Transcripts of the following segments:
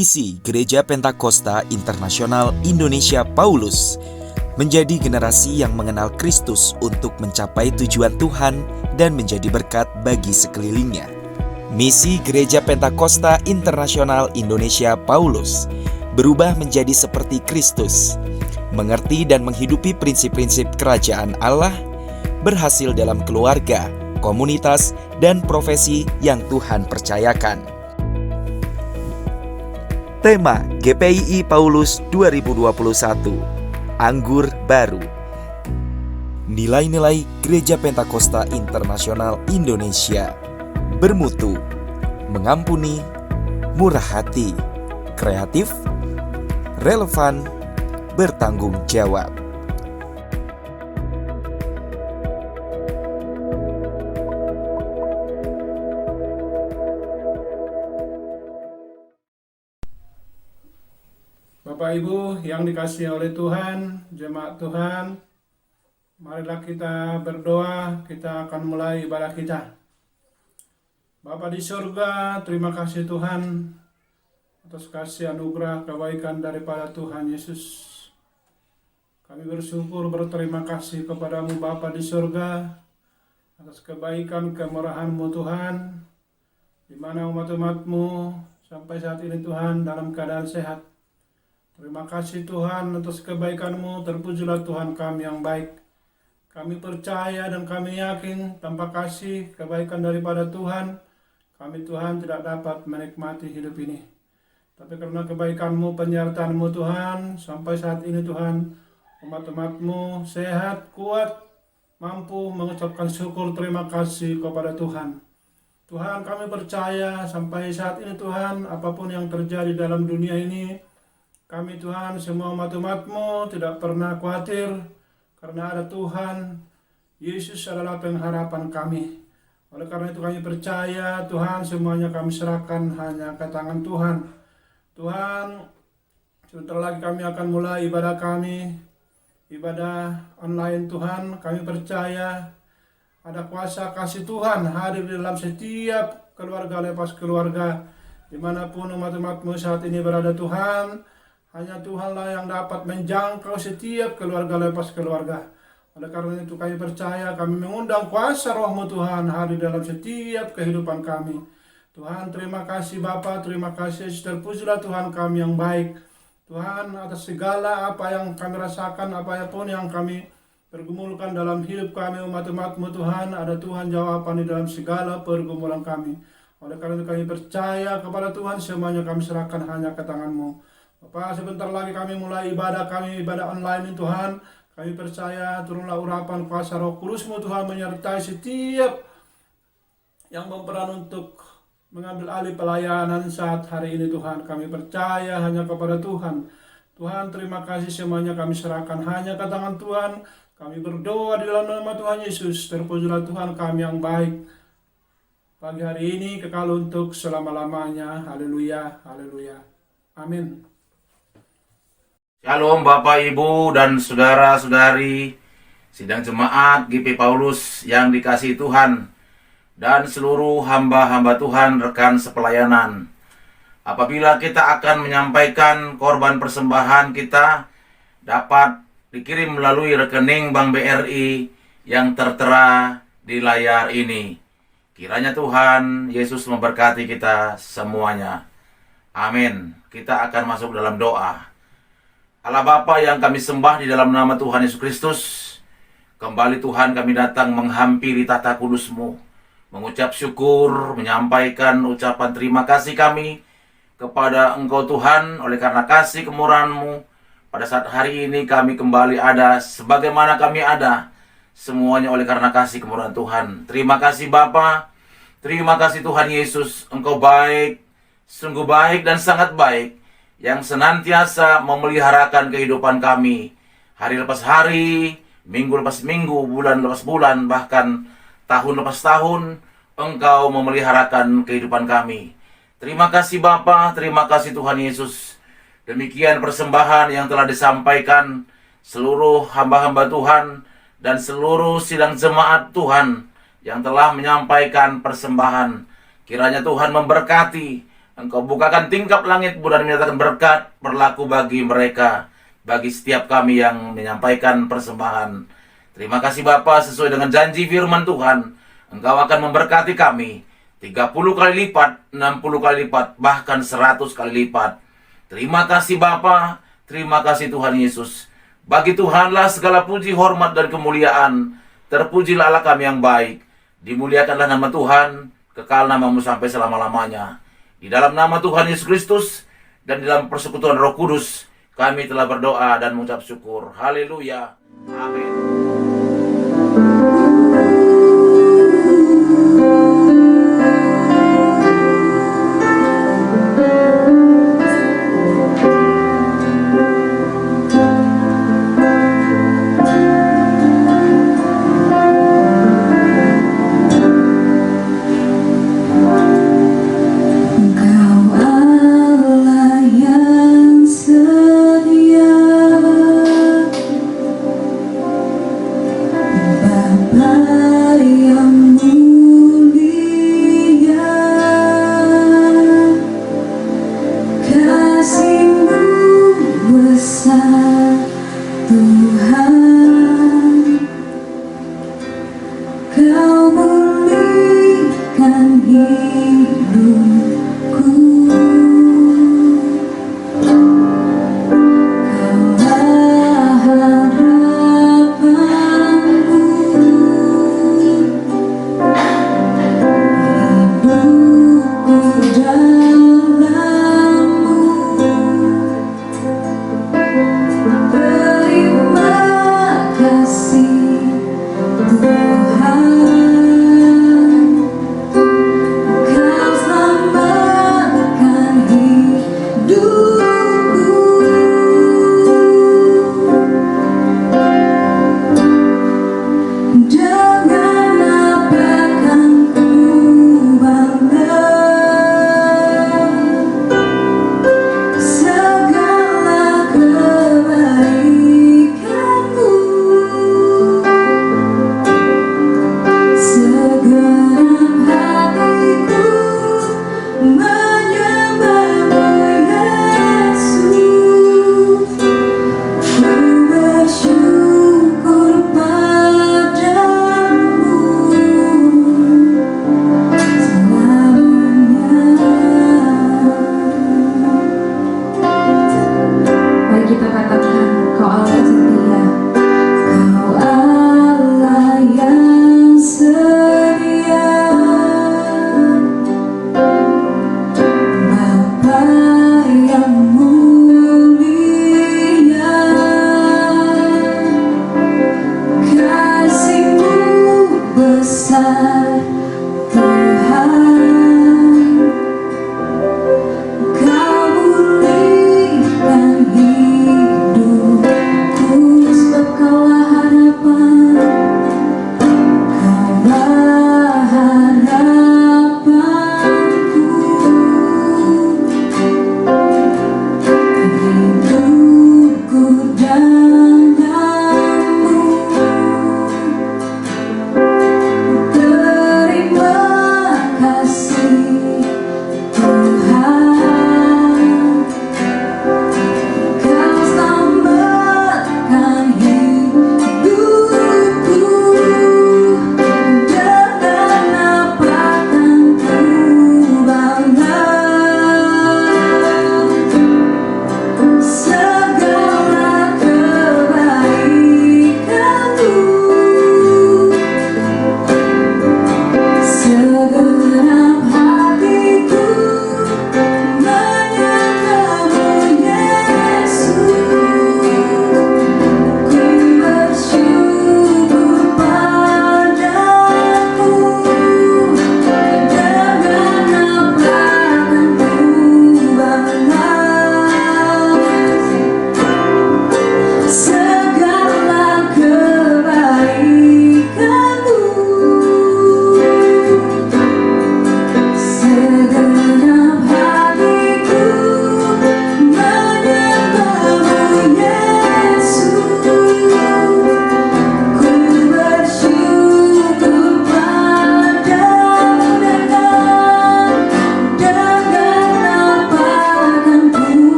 visi Gereja Pentakosta Internasional Indonesia Paulus menjadi generasi yang mengenal Kristus untuk mencapai tujuan Tuhan dan menjadi berkat bagi sekelilingnya. Misi Gereja Pentakosta Internasional Indonesia Paulus berubah menjadi seperti Kristus, mengerti dan menghidupi prinsip-prinsip kerajaan Allah, berhasil dalam keluarga, komunitas, dan profesi yang Tuhan percayakan. Tema GPII Paulus 2021, Anggur Baru. Nilai-nilai Gereja Pentakosta Internasional Indonesia: bermutu, mengampuni, murah hati, kreatif, relevan, bertanggung jawab. Bapak Ibu yang dikasihi oleh Tuhan, jemaat Tuhan, marilah kita berdoa, kita akan mulai ibadah kita. Bapa di surga, terima kasih Tuhan atas kasih anugerah kebaikan daripada Tuhan Yesus. Kami bersyukur, berterima kasih kepadamu Bapa di surga atas kebaikan kemurahan-Mu Tuhan, di mana umat-umat-Mu sampai saat ini Tuhan dalam keadaan sehat. Terima kasih Tuhan atas kebaikan-Mu, terpujilah Tuhan kami yang baik. Kami percaya dan kami yakin tanpa kasih kebaikan daripada Tuhan, kami Tuhan tidak dapat menikmati hidup ini. Tapi karena kebaikan-Mu, penyertaan-Mu Tuhan, sampai saat ini Tuhan, umat-umat-Mu sehat, kuat, mampu mengucapkan syukur terima kasih kepada Tuhan. Tuhan, kami percaya sampai saat ini Tuhan, apapun yang terjadi dalam dunia ini, kami Tuhan, semua umat-umat-Mu tidak pernah khawatir karena ada Tuhan. Yesus adalah pengharapan kami. Oleh karena itu kami percaya Tuhan, semuanya kami serahkan hanya ke tangan Tuhan. Tuhan, sebentar lagi kami akan mulai ibadah kami, ibadah online Tuhan. Kami percaya ada kuasa kasih Tuhan hadir di dalam setiap keluarga lepas keluarga. Dimanapun umat-umat-Mu saat ini berada Tuhan, hanya Tuhanlah yang dapat menjangkau setiap keluarga lepas keluarga. Oleh karena itu kami percaya, kami mengundang kuasa Roh-Mu Tuhan hadir dalam setiap kehidupan kami. Tuhan, terima kasih Bapa, terima kasih, terpujilah Tuhan kami yang baik. Tuhan, atas segala apa yang kami rasakan, apapun yang kami pergumulkan dalam hidup kami, umat-umat-Mu Tuhan, ada Tuhan jawaban di dalam segala pergumulan kami. Oleh karena itu kami percaya kepada Tuhan, semuanya kami serahkan hanya ke tangan-Mu. Bapak, sebentar lagi kami mulai ibadah kami, ibadah online ini Tuhan. Kami percaya turunlah urapan kuasa Roh Kudus-Mu Tuhan menyertai setiap yang berperan untuk mengambil alih pelayanan saat hari ini Tuhan. Kami percaya hanya kepada Tuhan. Tuhan, terima kasih, semuanya kami serahkan hanya ke tangan Tuhan. Kami berdoa di dalam nama Tuhan Yesus. Terpujilah Tuhan kami yang baik. Pagi hari ini kekal untuk selama-lamanya. Haleluya, haleluya. Amin. Shalom Bapak Ibu dan Saudara-saudari sidang jemaat GP Paulus yang dikasihi Tuhan dan seluruh hamba-hamba Tuhan, rekan sepelayanan. Apabila kita akan menyampaikan korban persembahan kita, dapat dikirim melalui rekening Bank BRI yang tertera di layar ini. Kiranya Tuhan Yesus memberkati kita semuanya. Amin. Kita akan masuk dalam doa. Allah Bapa yang kami sembah di dalam nama Tuhan Yesus Kristus, kembali Tuhan kami datang menghampiri tata kudus-Mu, mengucap syukur, menyampaikan ucapan terima kasih kami kepada Engkau Tuhan, oleh karena kasih kemurahan-Mu. Pada saat hari ini kami kembali ada sebagaimana kami ada, semuanya oleh karena kasih kemurahan Tuhan. Terima kasih Bapa, terima kasih Tuhan Yesus, Engkau baik, sungguh baik dan sangat baik, yang senantiasa memeliharakan kehidupan kami hari lepas hari, minggu lepas minggu, bulan lepas bulan, bahkan tahun lepas tahun. Engkau memeliharakan kehidupan kami. Terima kasih Bapa, terima kasih Tuhan Yesus. Demikian persembahan yang telah disampaikan seluruh hamba-hamba Tuhan dan seluruh sidang jemaat Tuhan yang telah menyampaikan persembahan. Kiranya Tuhan memberkati Engkau bukakan tingkap langit dan menyatakan berkat berlaku bagi mereka, bagi setiap kami yang menyampaikan persembahan. Terima kasih Bapa, sesuai dengan janji firman Tuhan, Engkau akan memberkati kami 30 kali lipat, 60 kali lipat, bahkan 100 kali lipat. Terima kasih Bapa, terima kasih Tuhan Yesus. Bagi Tuhanlah segala puji, hormat, dan kemuliaan. Terpujilah Allah kami yang baik. Dimuliakanlah nama Tuhan, kekal namamu sampai selama-lamanya. Di dalam nama Tuhan Yesus Kristus dan di dalam persekutuan Roh Kudus, kami telah berdoa dan mengucap syukur. Haleluya. Amin.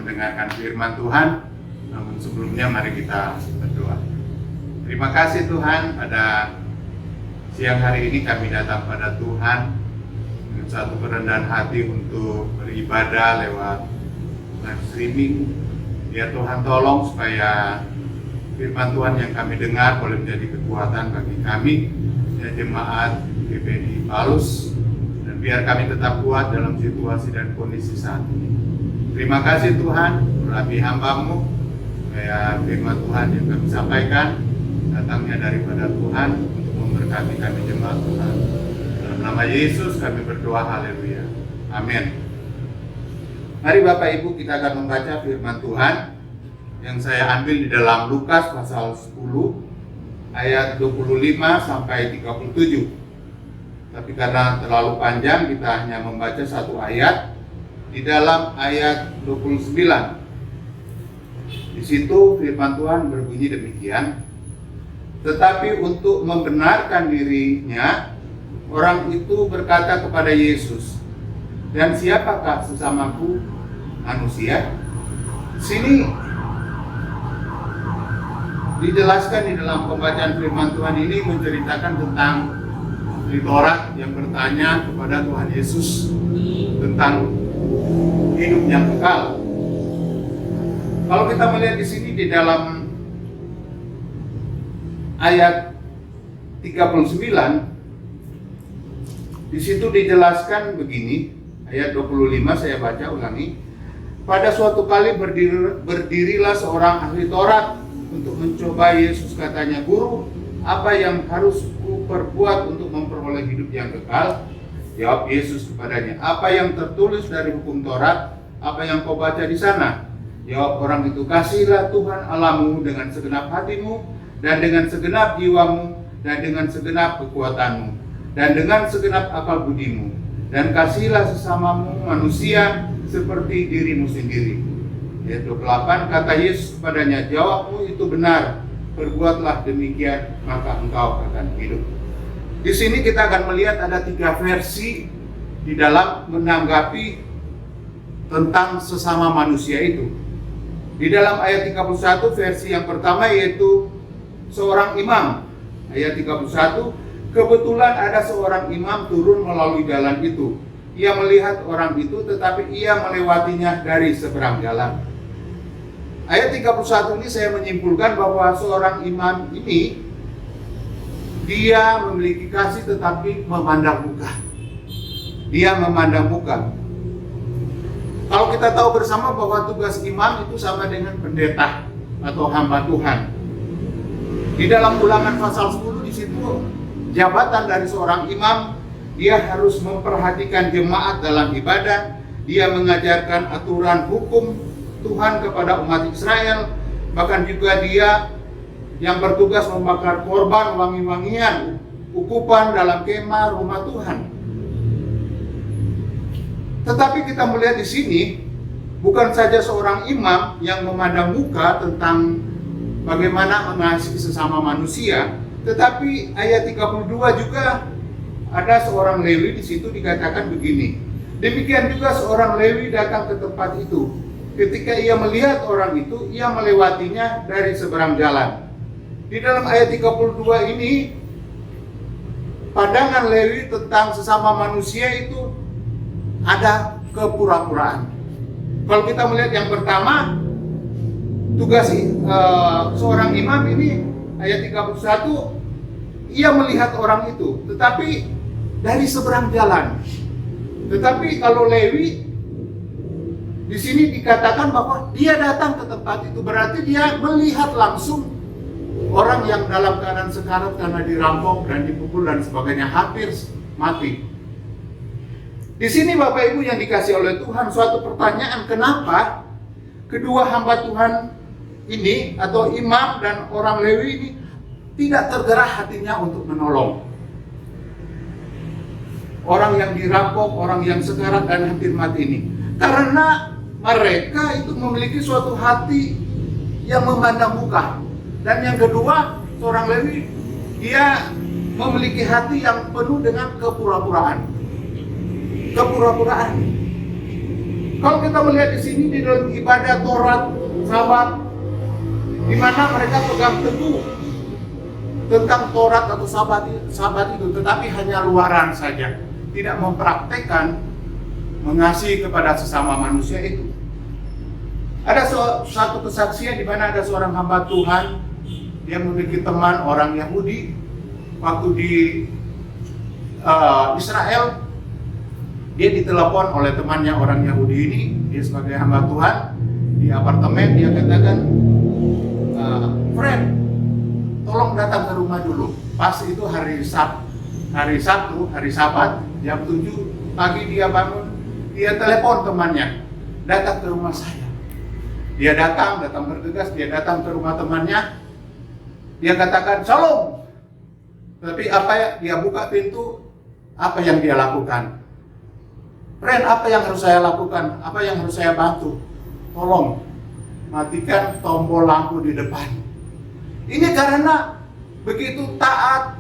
mendengarkan firman Tuhan. Namun sebelumnya mari kita berdoa. Terima kasih Tuhan, pada siang hari ini kami datang pada Tuhan dengan satu kerendahan hati untuk beribadah lewat live streaming. Ya Tuhan, tolong supaya firman Tuhan yang kami dengar boleh menjadi kekuatan bagi kami, ya jemaat GPI Paulus, dan biar kami tetap kuat dalam situasi dan kondisi saat ini. Terima kasih Tuhan, urapi hamba-Mu, supaya firman Tuhan yang kami sampaikan datangnya daripada Tuhan untuk memberkati kami jemaat Tuhan. Dalam nama Yesus kami berdoa, haleluya, amin. Mari Bapak Ibu, kita akan membaca firman Tuhan yang saya ambil di dalam Lukas pasal 10 ayat 25 sampai 37. Tapi karena terlalu panjang, kita hanya membaca satu ayat di dalam ayat 29. Di situ firman Tuhan berbunyi demikian. Tetapi untuk membenarkan dirinya, orang itu berkata kepada Yesus, "Dan siapakah sesamaku manusia?" Sini dijelaskan di dalam pembacaan firman Tuhan ini menceritakan tentang di Taurat yang bertanya kepada Tuhan Yesus tentang hidup yang kekal. Kalau kita melihat di sini di dalam ayat 39, di situ dijelaskan begini, ayat 25 saya baca ulangi. Pada suatu kali berdirilah seorang ahli Taurat untuk mencoba Yesus, katanya, "Guru, apa yang harus kuperbuat untuk memperoleh hidup yang kekal?" Jawab Yesus kepadanya, "Apa yang tertulis dari hukum Taurat? Apa yang kau baca di sana?" Jawab orang itu, "Kasihilah Tuhan Allahmu dengan segenap hatimu, dan dengan segenap jiwamu, dan dengan segenap kekuatanmu, dan dengan segenap akal budimu, dan kasihilah sesamamu manusia seperti dirimu sendiri." Ayat 28, kata Yesus kepadanya, "Jawabmu itu benar, perbuatlah demikian, maka engkau akan hidup." Di sini kita akan melihat ada 3 versi di dalam menanggapi tentang sesama manusia itu. Di dalam ayat 31, versi yang pertama yaitu seorang imam. Ayat 31, kebetulan ada seorang imam turun melalui jalan itu. Ia melihat orang itu, tetapi ia melewatinya dari seberang jalan. Ayat 31 ini saya menyimpulkan bahwa seorang imam ini, dia memiliki kasih tetapi memandang muka. Dia memandang muka. Kalau kita tahu bersama bahwa tugas imam itu sama dengan pendeta atau hamba Tuhan. Di dalam Ulangan pasal 10 di situ jabatan dari seorang imam, dia harus memperhatikan jemaat dalam ibadah, dia mengajarkan aturan hukum Tuhan kepada umat Israel, bahkan juga dia yang bertugas membakar korban wangi-wangian, ukupan dalam kemah rumah Tuhan. Tetapi kita melihat di sini bukan saja seorang imam yang memandang muka tentang bagaimana mengasihi sesama manusia, tetapi ayat 32 juga ada seorang Lewi di situ dikatakan begini. Demikian juga seorang Lewi datang ke tempat itu. Ketika ia melihat orang itu, ia melewatinya dari seberang jalan. Di dalam ayat 32 ini, pandangan Lewi tentang sesama manusia itu ada kepura-puraan. Kalau kita melihat yang pertama, tugas seorang imam ini, ayat 31, ia melihat orang itu, tetapi dari seberang jalan. Tetapi kalau Lewi, di sini dikatakan bahwa dia datang ke tempat itu, berarti dia melihat langsung orang yang dalam keadaan sekarat karena dirampok dan dipukul dan sebagainya, hampir mati. Di sini Bapak Ibu yang dikasih oleh Tuhan, suatu pertanyaan, kenapa kedua hamba Tuhan ini atau imam dan orang Lewi ini tidak tergerak hatinya untuk menolong orang yang dirampok, orang yang sekarat dan hampir mati ini? Karena mereka itu memiliki suatu hati yang memandang muka. Dan yang kedua, seorang Lewi, dia memiliki hati yang penuh dengan kepura-puraan. Kepura-puraan. Kalau kita melihat di sini di dalam ibadah Taurat, Sabat, di mana mereka pegang teguh tentang Taurat atau Sabat itu, tetapi hanya luaran saja, tidak mempraktekkan mengasihi kepada sesama manusia itu. Ada suatu kesaksian di mana ada seorang hamba Tuhan, dia memiliki teman orang Yahudi waktu di Israel. Dia ditelepon oleh temannya orang Yahudi ini, dia sebagai hamba Tuhan di apartemen. Dia katakan, "Friend, tolong datang ke rumah dulu." Pas itu hari Sabtu, hari Sabat, jam 7 pagi dia bangun, dia telepon temannya, "Datang ke rumah saya." Dia datang bergegas, dia datang ke rumah temannya. Dia katakan, "Shalom." Tapi dia buka pintu, apa yang dia lakukan? "Friend, apa yang harus saya lakukan? Apa yang harus saya bantu? Tolong matikan tombol lampu di depan." Ini karena begitu taat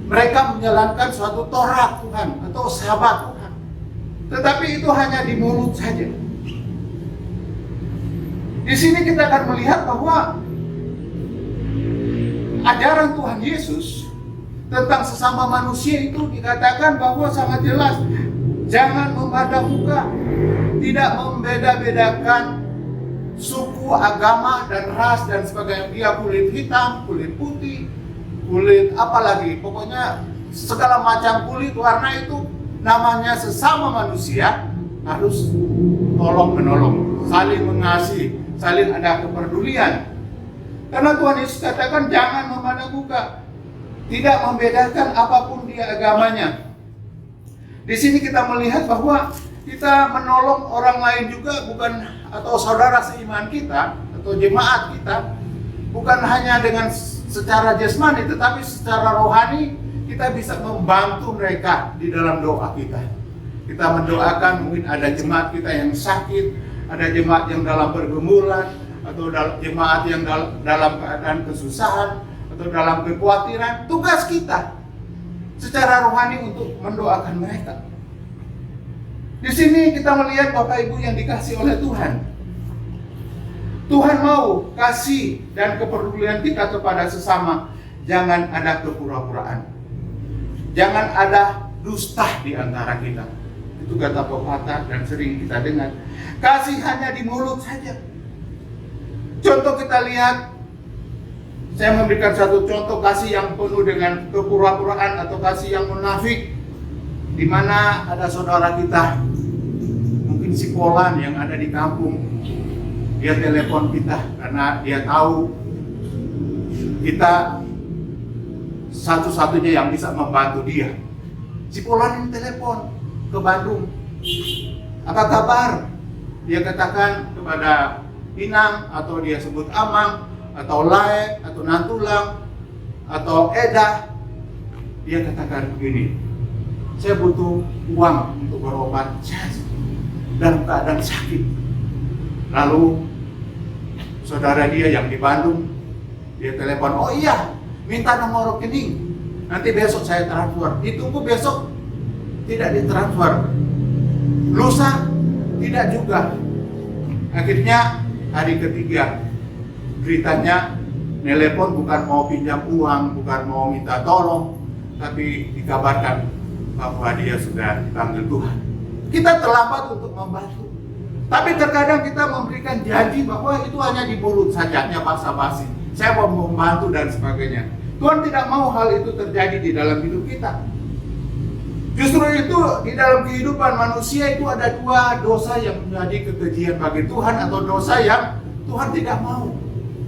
mereka menjalankan suatu Taurat Tuhan atau Sabat Tuhan. Tetapi itu hanya di mulut saja. Di sini kita akan melihat bahwa ajaran Tuhan Yesus tentang sesama manusia itu dikatakan bahwa sangat jelas. Jangan memandang muka, tidak membeda-bedakan suku, agama, dan ras, dan sebagainya. Dia kulit hitam, kulit putih, kulit apalagi, pokoknya segala macam kulit, warna itu namanya sesama manusia harus tolong-menolong, saling mengasihi, saling ada kepedulian. Karena Tuhan Yesus katakan jangan memandang muka, tidak membedakan apapun dia agamanya. Di sini kita melihat bahwa kita menolong orang lain juga bukan, atau saudara seiman kita atau jemaat kita, bukan hanya dengan secara jasmani, tetapi secara rohani kita bisa membantu mereka di dalam doa kita. Kita mendoakan, mungkin ada jemaat kita yang sakit, ada jemaat yang dalam pergumulan, atau jemaat yang dalam keadaan kesusahan, atau dalam kekhawatiran. Tugas kita secara rohani untuk mendoakan mereka. Di sini kita melihat Bapak Ibu yang dikasih oleh Tuhan. Tuhan mau kasih dan kepedulian kita kepada sesama. Jangan ada kepura-puraan. Jangan ada dusta di antara kita. Itu kata pepatah dan sering kita dengar. Kasih hanya di mulut saja. Contoh kita lihat, saya memberikan satu contoh kasih yang penuh dengan kepura-puraan atau kasih yang munafik, di mana ada saudara kita, mungkin si Polan yang ada di kampung, dia telepon kita karena dia tahu kita satu-satunya yang bisa membantu dia. Si Polan ini telepon ke Bandung, "Apa kabar?" Dia katakan kepada Inang, atau dia sebut Amang, atau Lae, atau Nantulang, atau Eda. Dia katakan begini, "Saya butuh uang untuk berobat, saya dalam keadaan sakit." Lalu saudara dia yang di Bandung, dia telepon, "Oh iya, minta nomor rekening, nanti besok saya transfer." Ditunggu besok, tidak ditransfer. Lusa, tidak juga. Akhirnya hari ketiga, beritanya telepon bukan mau pinjam uang, bukan mau minta tolong, tapi dikabarkan bahwa dia sudah dipanggil Tuhan. Kita terlambat untuk membantu. Tapi terkadang kita memberikan janji bahwa itu hanya di mulut saja, hanya basa-basi. Saya mau membantu dan sebagainya. Tuhan tidak mau hal itu terjadi di dalam hidup kita. Justru itu di dalam kehidupan manusia itu ada dua dosa yang menjadi kekejian bagi Tuhan, atau dosa yang Tuhan tidak mau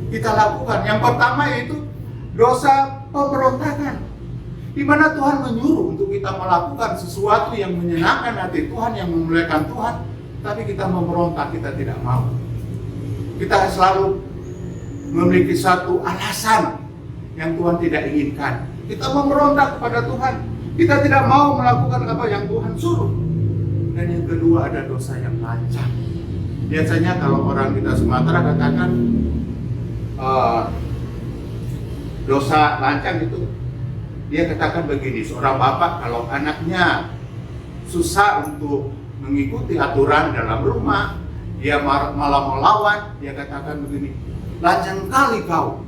kita lakukan. Yang pertama yaitu dosa pemberontakan, di mana Tuhan menyuruh untuk kita melakukan sesuatu yang menyenangkan hati Tuhan, yang memuliakan Tuhan, tapi kita memberontak, kita tidak mau. Kita selalu memiliki satu alasan yang Tuhan tidak inginkan. Kita memberontak kepada Tuhan. Kita tidak mau melakukan apa yang Tuhan suruh. Dan yang kedua ada dosa yang lancang. Biasanya kalau orang kita Sumatera katakan dosa lancang itu, dia katakan begini, seorang bapak kalau anaknya susah untuk mengikuti aturan dalam rumah, dia malah melawan, dia katakan begini, lancang kali kau.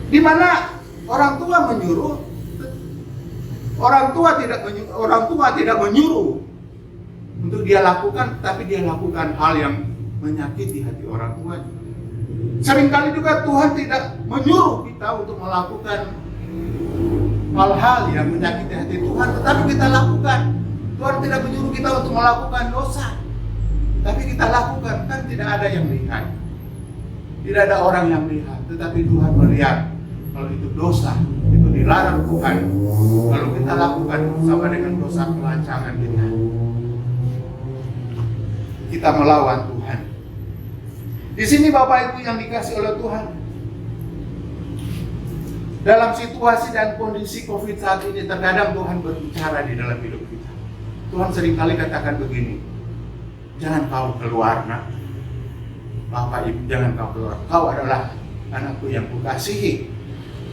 Di mana orang tua menyuruh, orang tua tidak menyuruh untuk dia lakukan, tapi dia lakukan hal yang menyakiti hati orang tua. Seringkali juga Tuhan tidak menyuruh kita untuk melakukan hal-hal yang menyakiti hati Tuhan, tetapi kita lakukan. Tuhan tidak menyuruh kita untuk melakukan dosa, tapi kita lakukan. Kan tidak ada yang lihat, tidak ada orang yang lihat, tetapi Tuhan melihat. Kalau itu dosa, itu dilarang Tuhan. Kalau kita lakukan sama dengan dosa kelancangan kita melawan Tuhan. Di sini Bapak Ibu yang dikasih oleh Tuhan, dalam situasi dan kondisi COVID saat ini, terkadang Tuhan berbicara di dalam hidup kita. Tuhan seringkali katakan begini, jangan kau keluar nak. Bapak Ibu, jangan kau keluar. Kau adalah anakku yang kukasihi.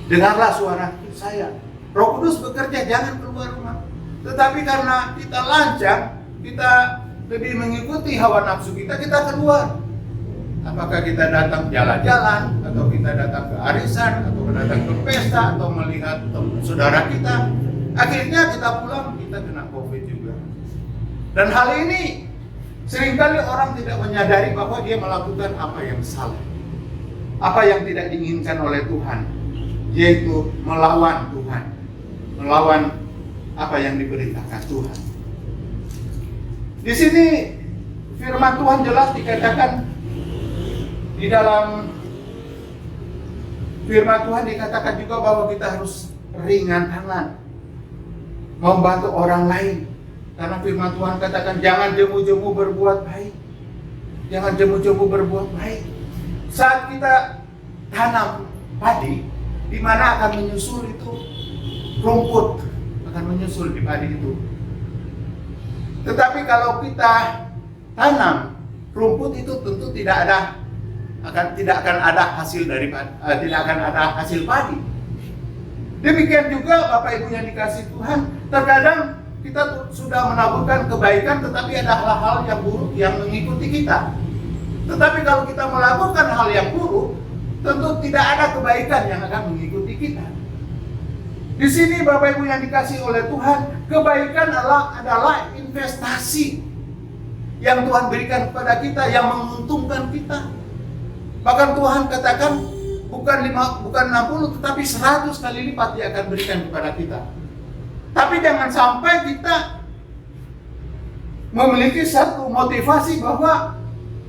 Dengarlah suara saya. Roh Kudus bekerja, jangan keluar rumah. Tetapi karena kita lancang, kita lebih mengikuti hawa nafsu kita keluar. Apakah kita datang jalan-jalan, atau kita datang ke arisan, atau datang ke pesta, atau melihat saudara kita. Akhirnya kita pulang, kita kena COVID juga. Dan hal ini seringkali orang tidak menyadari bahwa dia melakukan apa yang salah, apa yang tidak diinginkan oleh Tuhan, yaitu melawan Tuhan, melawan apa yang diberitakan Tuhan. Di sini firman Tuhan jelas dikatakan, di dalam firman Tuhan dikatakan juga bahwa kita harus ringan tangan membantu orang lain. Karena firman Tuhan katakan jangan jemu-jemu berbuat baik. Jangan jemu-jemu berbuat baik. Saat kita tanam padi, di mana akan menyusul itu rumput, akan menyusul di padi itu. Tetapi kalau kita tanam rumput itu tentu tidak akan ada hasil tidak akan ada hasil padi. Demikian juga Bapak Ibu yang dikasih Tuhan, terkadang kita sudah menaburkan kebaikan, tetapi ada hal-hal yang buruk yang mengikuti kita. Tetapi kalau kita melakukan hal yang buruk, tentu tidak ada kebaikan yang akan mengikuti kita. Di sini Bapak Ibu yang dikasih oleh Tuhan, kebaikan adalah investasi yang Tuhan berikan kepada kita, yang menguntungkan kita. Bahkan Tuhan katakan bukan 60 tetapi 100 kali lipat Dia akan berikan kepada kita. Tapi jangan sampai kita memiliki satu motivasi bahwa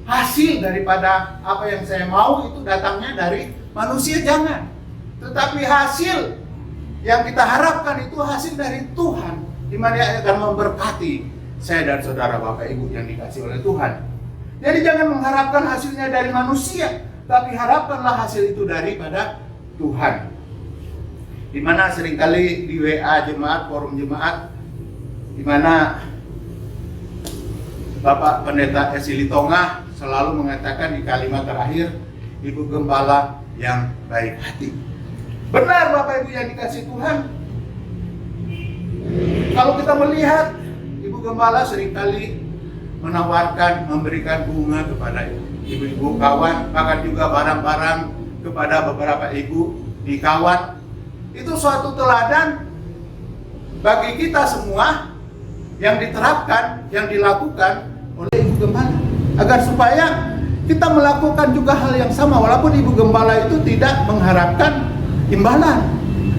hasil daripada apa yang saya mau itu datangnya dari manusia, jangan. Tetapi hasil yang kita harapkan itu hasil dari Tuhan, di mana Dia akan memberkati saya dan saudara Bapak Ibu yang dikasih oleh Tuhan. Jadi jangan mengharapkan hasilnya dari manusia, tapi harapkanlah hasil itu daripada Tuhan. Di mana seringkali di WA jemaat, forum jemaat, di mana Bapak Pendeta Esili Tongah selalu mengatakan di kalimat terakhir, Ibu Gembala yang baik hati. Benar Bapak Ibu yang dikasih Tuhan. Kalau kita melihat Ibu Gembala seringkali menawarkan, memberikan bunga kepada ibu-ibu kawan, bahkan juga barang-barang kepada beberapa ibu di kawan. Itu suatu teladan bagi kita semua yang diterapkan, yang dilakukan oleh Ibu Gembala, agar supaya kita melakukan juga hal yang sama, walaupun Ibu Gembala itu tidak mengharapkan imbalan.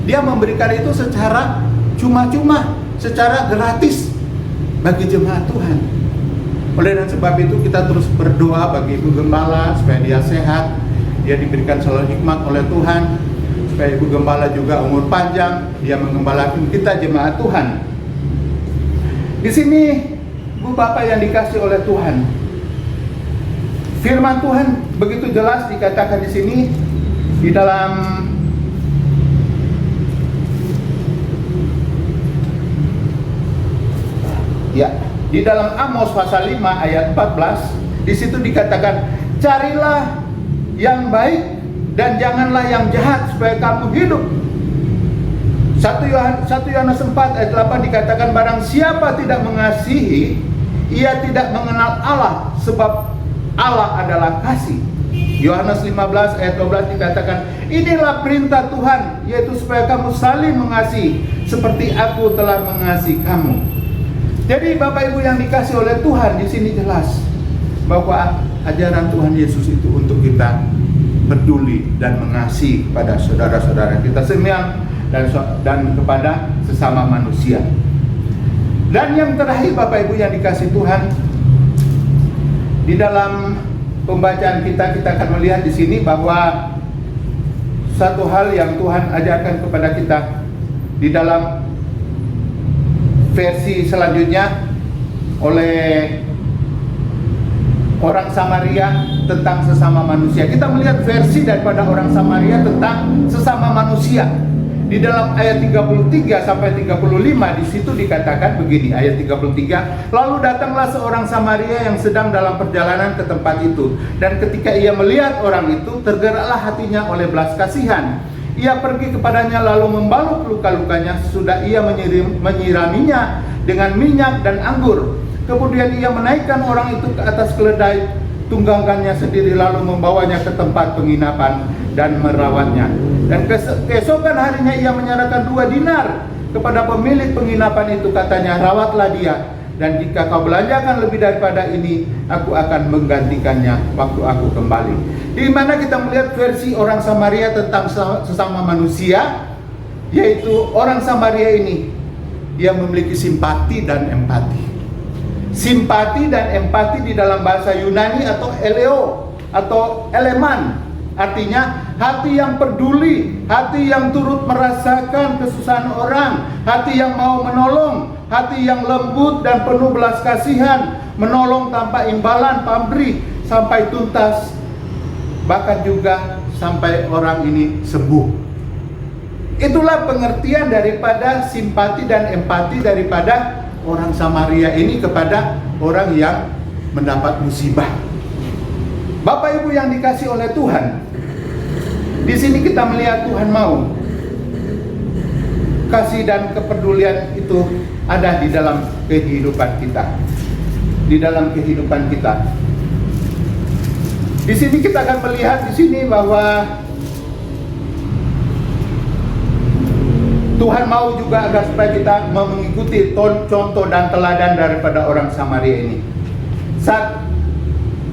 Dia memberikan itu secara cuma-cuma, secara gratis bagi jemaat Tuhan. Oleh dan sebab itu kita terus berdoa bagi Ibu Gembala supaya dia sehat, dia diberikan selalu hikmat oleh Tuhan, supaya Ibu Gembala juga umur panjang, dia mengembalakan kita jemaat Tuhan. Di sini Ibu Bapak yang dikasih oleh Tuhan, firman Tuhan begitu jelas dikatakan di sini di dalam di dalam Amos pasal 5 ayat 14, di situ dikatakan, carilah yang baik dan janganlah yang jahat supaya kamu hidup. 1 Yohanes 4 ayat 8 dikatakan, barang siapa tidak mengasihi, ia tidak mengenal Allah, sebab Allah adalah kasih. Yohanes 15 ayat 12 dikatakan, inilah perintah Tuhan, yaitu supaya kamu saling mengasihi seperti aku telah mengasihi kamu. Jadi Bapak Ibu yang dikasih oleh Tuhan, di sini jelas bahwa ajaran Tuhan Yesus itu untuk kita peduli dan mengasihi kepada saudara-saudara kita semua dan kepada sesama manusia. Dan yang terakhir Bapak Ibu yang dikasih Tuhan, di dalam pembacaan kita akan melihat di sini bahwa satu hal yang Tuhan ajarkan kepada kita di dalam versi selanjutnya oleh orang Samaria tentang sesama manusia. Kita melihat versi daripada orang Samaria tentang sesama manusia. Di dalam ayat 33 sampai 35 di situ dikatakan begini, ayat 33, lalu datanglah seorang Samaria yang sedang dalam perjalanan ke tempat itu, dan ketika ia melihat orang itu, tergeraklah hatinya oleh belas kasihan. Ia pergi kepadanya lalu membalut luka-lukanya, sudah ia menyiraminya dengan minyak dan anggur. Kemudian ia menaikkan orang itu ke atas keledai tunggangannya sendiri, lalu membawanya ke tempat penginapan dan merawatnya. Dan keesokan harinya ia menyerahkan 2 dinar kepada pemilik penginapan itu, katanya, rawatlah dia, dan jika kau belanjakan lebih daripada ini, aku akan menggantikannya waktu aku kembali. Di mana kita melihat versi orang Samaria tentang sesama manusia, yaitu orang Samaria ini dia memiliki simpati dan empati. Simpati dan empati di dalam bahasa Yunani atau eleo atau eleman, artinya hati yang peduli, hati yang turut merasakan kesusahan orang, hati yang mau menolong, hati yang lembut dan penuh belas kasihan, menolong tanpa imbalan pamrih sampai tuntas, bahkan juga sampai orang ini sembuh. Itulah pengertian daripada simpati dan empati daripada orang Samaria ini kepada orang yang mendapat musibah. Bapak Ibu yang dikasih oleh Tuhan, di sini kita melihat Tuhan mau kasih dan kepedulian itu ada di dalam kehidupan kita. Di dalam kehidupan kita. Di sini kita akan melihat di sini bahwa Tuhan mau juga agar supaya kita mengikuti contoh dan teladan daripada orang Samaria ini. Saat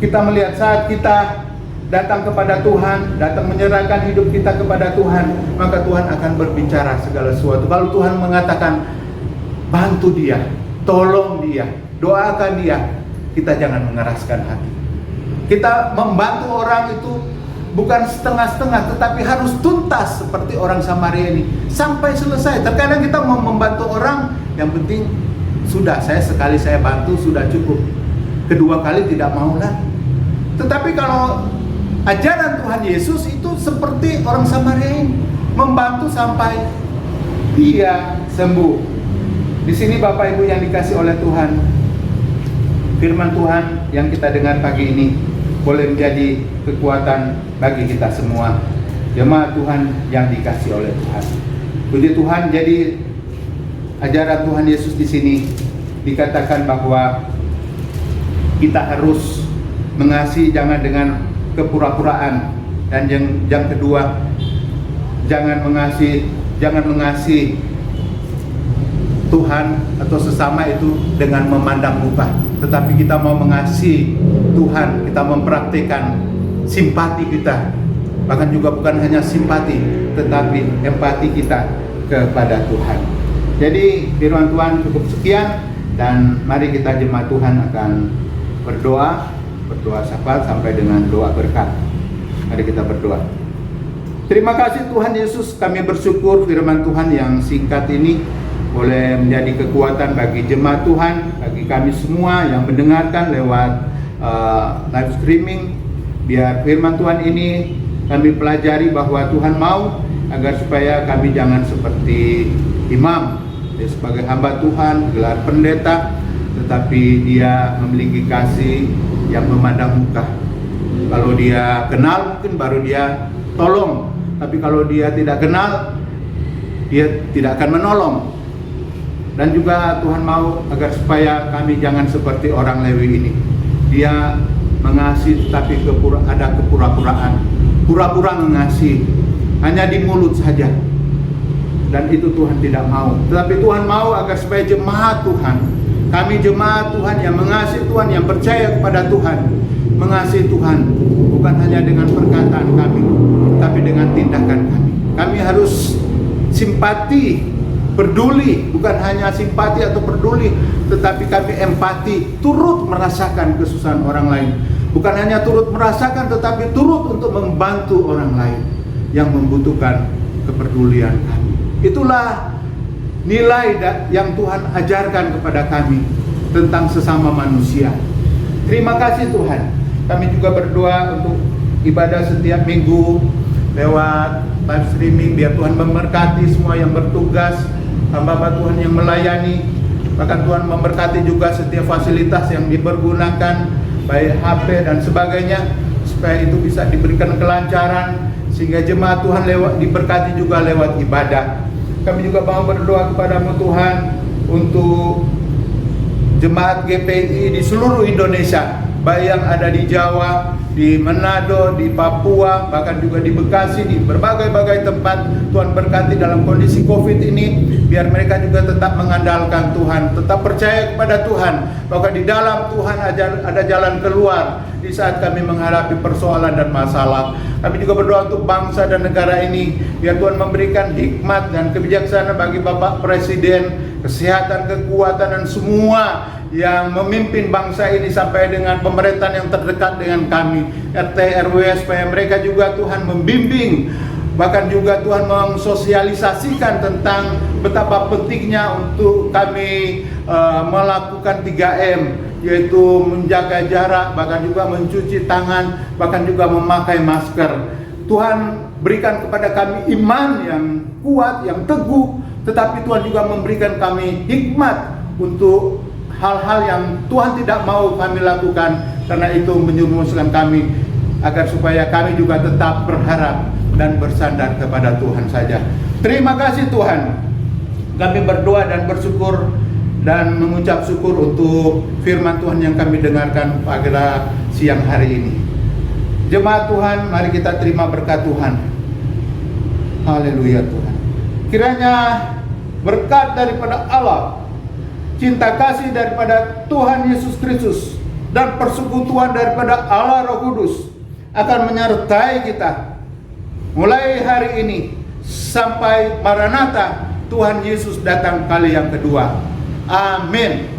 kita melihat, saat kita datang kepada Tuhan, datang menyerahkan hidup kita kepada Tuhan, maka Tuhan akan berbicara segala sesuatu. Kalau Tuhan mengatakan, bantu dia, tolong dia, doakan dia, kita jangan mengeraskan hati. Kita membantu orang itu bukan setengah-setengah, tetapi harus tuntas seperti orang Samaria ini sampai selesai. Terkadang kita mau membantu orang, yang penting sudah, sekali saya bantu sudah cukup, kedua kali tidak mau lagi. Tetapi kalau ajaran Tuhan Yesus itu seperti orang Samaria ini, membantu sampai dia sembuh. Di sini Bapak Ibu yang dikasih oleh Tuhan, firman Tuhan yang kita dengar pagi ini boleh menjadi kekuatan bagi kita semua, jemaat Tuhan yang dikasih oleh Tuhan. Puji Tuhan, jadi ajaran Tuhan Yesus di sini dikatakan bahwa kita harus mengasihi jangan dengan kepura-puraan, dan yang kedua, jangan mengasihi Tuhan atau sesama itu dengan memandang muka, tetapi kita mau mengasihi Tuhan, kita mempraktikkan simpati kita, bahkan juga bukan hanya simpati, tetapi empati kita kepada Tuhan. Jadi firman Tuhan cukup sekian, dan mari kita jemaat Tuhan akan berdoa syafaat sampai dengan doa berkat. Mari kita berdoa. Terima kasih Tuhan Yesus, kami bersyukur firman Tuhan yang singkat ini boleh menjadi kekuatan bagi jemaat Tuhan, bagi kami semua yang mendengarkan lewat live streaming. Biar firman Tuhan ini kami pelajari bahwa Tuhan mau agar supaya kami jangan seperti imam, dia sebagai hamba Tuhan, gelar pendeta, tetapi dia memiliki kasih yang memandang muka. Kalau dia kenal mungkin baru dia tolong, tapi kalau dia tidak kenal, Dia tidak akan menolong. Dan juga Tuhan mau agar supaya kami jangan seperti orang Lewi ini. Dia mengasihi tapi ada kepura-puraan, pura-pura mengasihi, hanya di mulut saja. Dan itu Tuhan tidak mau. Tetapi Tuhan mau agar supaya jemaat Tuhan, kami jemaat Tuhan yang mengasihi Tuhan, yang percaya kepada Tuhan, mengasihi Tuhan bukan hanya dengan perkataan kami, tapi dengan tindakan kami. Kami harus simpati, peduli, bukan hanya simpati atau peduli, tetapi kami empati, turut merasakan kesusahan orang lain. Bukan hanya turut merasakan, tetapi turut untuk membantu orang lain yang membutuhkan kepedulian kami. Itulah nilai yang Tuhan ajarkan kepada kami tentang sesama manusia. Terima kasih Tuhan. Kami juga berdoa untuk ibadah setiap minggu lewat live streaming. Biar Tuhan memberkati semua yang bertugas, hamba-hamba Tuhan yang melayani. Bahkan Tuhan memberkati juga setiap fasilitas yang dipergunakan, baik HP dan sebagainya, supaya itu bisa diberikan kelancaran, sehingga jemaat Tuhan diberkati juga lewat ibadah. Kami juga mau berdoa kepada-Mu Tuhan untuk jemaat GPI di seluruh Indonesia, baik yang ada di Jawa, di Manado, di Papua, bahkan juga di Bekasi, di berbagai-bagai tempat. Tuhan berkati dalam kondisi COVID ini, biar mereka juga tetap mengandalkan Tuhan, tetap percaya kepada Tuhan, bahwa di dalam Tuhan ada jalan keluar di saat kami menghadapi persoalan dan masalah. Kami juga berdoa untuk bangsa dan negara ini, biar Tuhan memberikan hikmat dan kebijaksanaan bagi Bapak Presiden, kesehatan, kekuatan, dan semua yang memimpin bangsa ini sampai dengan pemerintahan yang terdekat dengan kami, RT RW, supaya mereka juga Tuhan membimbing, bahkan juga Tuhan mensosialisasikan tentang betapa pentingnya untuk kami melakukan 3M, yaitu menjaga jarak, bahkan juga mencuci tangan, bahkan juga memakai masker. Tuhan berikan kepada kami iman yang kuat, yang teguh, tetapi Tuhan juga memberikan kami hikmat untuk hal-hal yang Tuhan tidak mau kami lakukan, karena itu menjerumuskan kami agar supaya kami juga tetap berharap dan bersandar kepada Tuhan saja. Terima kasih Tuhan. Kami berdoa dan bersyukur dan mengucap syukur untuk firman Tuhan yang kami dengarkan pada siang hari ini. Jemaat Tuhan, mari kita terima berkat Tuhan. Haleluya Tuhan. Kiranya berkat daripada Allah, cinta kasih daripada Tuhan Yesus Kristus, dan persekutuan daripada Allah Roh Kudus akan menyertai kita mulai hari ini sampai Maranatha, Tuhan Yesus datang kali yang kedua. Amin.